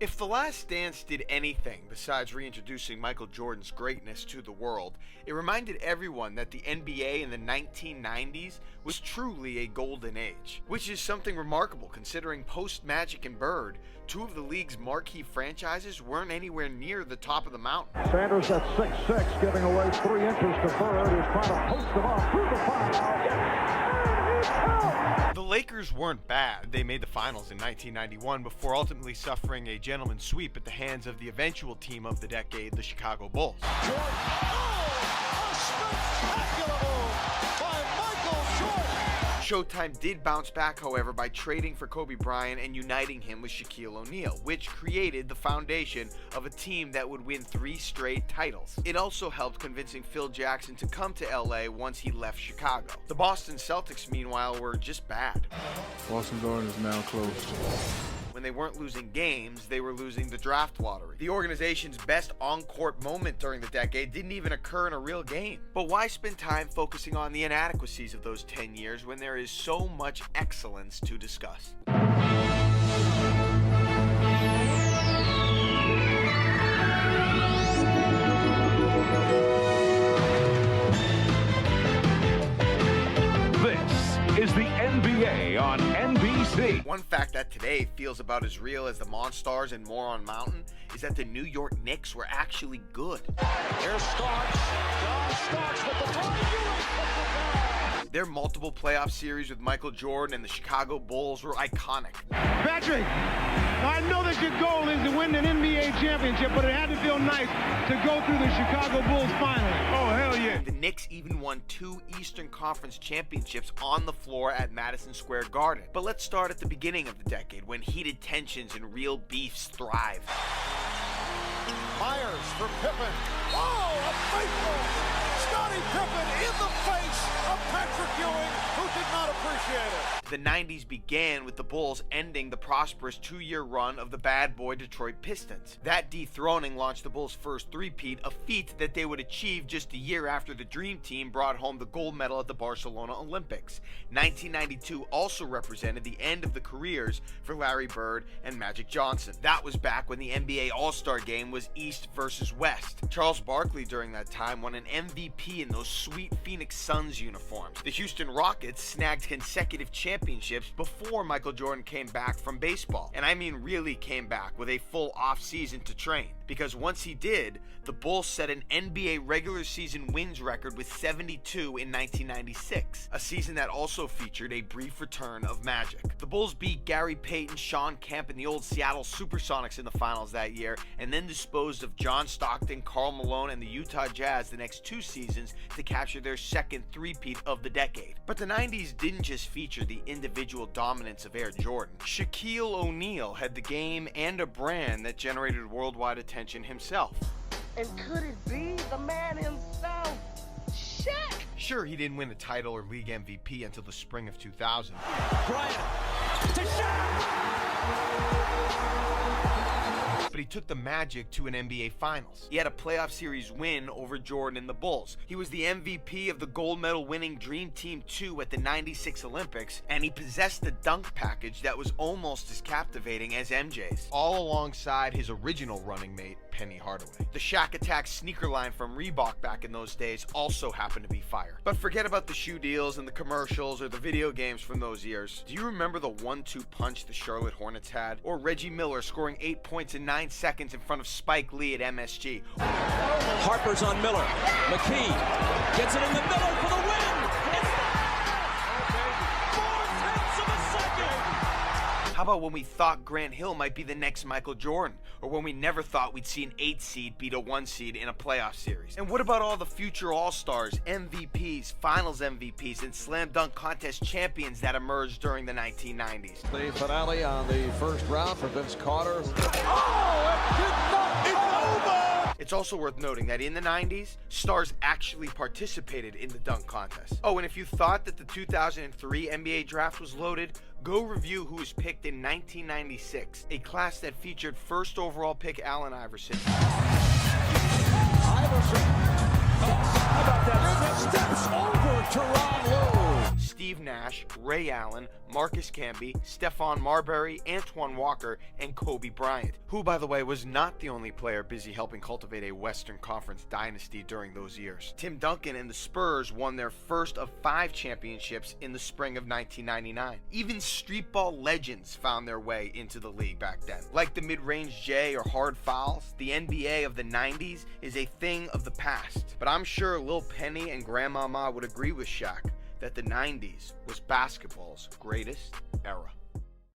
If The Last Dance did anything besides reintroducing Michael Jordan's greatness to the world, it reminded everyone that the NBA in the 1990s was truly a golden age, which is something remarkable considering post-Magic and Bird, two of the league's marquee franchises weren't anywhere near the top of the mountain. Sanders at 6'6", giving away 3 inches to Bird, who's trying to post him off through the foul. The Lakers weren't bad. They made the finals in 1991 before ultimately suffering a gentleman's sweep at the hands of the eventual team of the decade, the Chicago Bulls. Jordan. Oh, a spectacular move by Michael Jordan. Showtime did bounce back, however, by trading for Kobe Bryant and uniting him with Shaquille O'Neal, which created the foundation of a team that would win 3 straight titles. It also helped convincing Phil Jackson to come to LA once he left Chicago. The Boston Celtics, meanwhile, were just bad. Boston Garden is now closed. When they weren't losing games, they were losing the draft lottery. The organization's best on-court moment during the decade didn't even occur in a real game. But why spend time focusing on the inadequacies of those 10 years when there is so much excellence to discuss? Is the NBA on NBC. One fact that today feels about as real as the Monstars and Moron Mountain is that the New York Knicks were actually good. Here's Starks. John Starks with the ball. Their multiple playoff series with Michael Jordan and the Chicago Bulls were iconic. Patrick, I know that your goal is to win an NBA championship, but it had to feel nice to go through the Chicago Bulls finally. Oh, hell yeah. The Knicks even won 2 Eastern Conference championships on the floor at Madison Square Garden. But let's start at the beginning of the decade, when heated tensions and real beefs thrived. Myers for Pippen. Oh, a faithful Scottie Pippen in the face of Patrick Ewing, who did not appreciate it. The 90s began with the Bulls ending the prosperous 2-year run of the bad boy Detroit Pistons. That dethroning launched the Bulls' first three-peat, a feat that they would achieve just a year after the Dream Team brought home the gold medal at the Barcelona Olympics. 1992 also represented the end of the careers for Larry Bird and Magic Johnson. That was back when the NBA All-Star Game was East versus West. Charles Barkley during that time won an MVP in those sweet Phoenix Suns uniforms. The Houston Rockets snagged consecutive championships before Michael Jordan came back from baseball. And I mean really came back with a full off-season to train. Because once he did, the Bulls set an NBA regular season wins record with 72 in 1996, a season that also featured a brief return of Magic. The Bulls beat Gary Payton, Sean Kemp, and the old Seattle Supersonics in the finals that year, and then disposed of John Stockton, Karl Malone, and the Utah Jazz the next 2 seasons to capture their second three-peat of the decade. But the 90s didn't just feature the individual dominance of Air Jordan. Shaquille O'Neal had the game and a brand that generated worldwide attention himself. And could it be the man himself, Shaq? Sure, he didn't win a title or league MVP until the spring of 2000. Bryant to Shaq. But he took the Magic to an NBA Finals. He had a playoff series win over Jordan and the Bulls. He was the MVP of the gold medal winning Dream Team 2 at the 96 Olympics, and he possessed the dunk package that was almost as captivating as MJ's, all alongside his original running mate, Penny Hardaway. The Shaq Attack sneaker line from Reebok back in those days also happened to be fire. But forget about the shoe deals and the commercials or the video games from those years. Do you remember the 1-2 punch the Charlotte Hornets had? Or Reggie Miller scoring 8 points in 9 seconds in front of Spike Lee at MSG? Harper's on Miller. McKee gets it in the middle for the win. It's 4/10 of a second. How about when we thought Grant Hill might be the next Michael Jordan? Or when we never thought we'd see an 8 seed beat a 1 seed in a playoff series? And what about all the future All-Stars, MVPs, Finals MVPs, and Slam Dunk Contest champions that emerged during the 1990s? The finale on the first round for Vince Carter. It's also worth noting that in the 90s, stars actually participated in the dunk contest. Oh, and if you thought that the 2003 NBA draft was loaded, go review who was picked in 1996, a class that featured first overall pick Allen Iverson. How about that? Steps over Tyronn Lue. Steve Nash, Ray Allen, Marcus Camby, Stephon Marbury, Antoine Walker, and Kobe Bryant, who, by the way, was not the only player busy helping cultivate a Western Conference dynasty during those years. Tim Duncan and the Spurs won their first of 5 championships in the spring of 1999. Even streetball legends found their way into the league back then. Like the mid-range J or hard fouls, the NBA of the 90s is a thing of the past. But I'm sure Lil Penny and Grandmama would agree with Shaq that the 90s was basketball's greatest era.